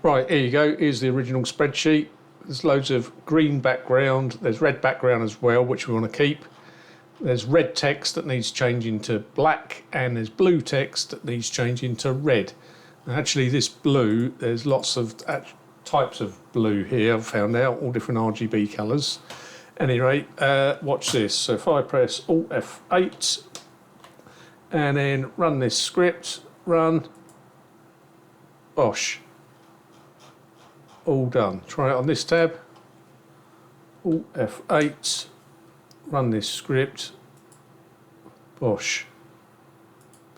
Right, here you go. Here's the original spreadsheet. There's loads of green background. There's red background as well, which we want to keep. There's red text that needs changing to black, and there's blue text that needs changing to red. And actually, this blue, there's lots of types of blue here. I've found out all different RGB colours. Anyway, watch this. So if I press Alt F8 and then run this script, run, bosh. All done. Try it on this tab. Alt F8. Run this script. Bosh.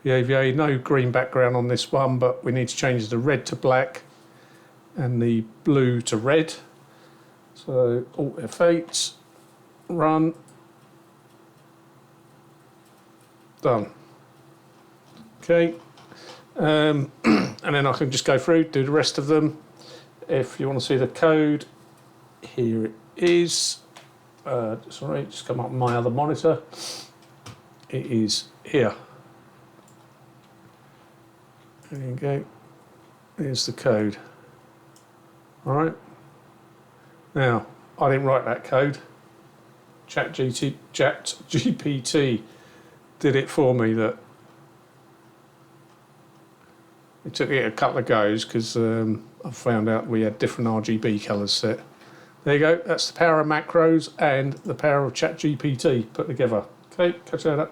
VBA, no green background on this one, but we need to change the red to black and the blue to red. So Alt F8. Run. Done. Okay. And then I can just go through, do the rest of them. If you want to see the code, here it is. Sorry, just come up on my other monitor. It is here. There you go. Here's the code. All right. Now, I didn't write that code. ChatGPT did it for me. That it took it a couple of goes because I found out we had different RGB colours set. There you go, that's the power of macros and the power of ChatGPT put together. Okay, catch you later.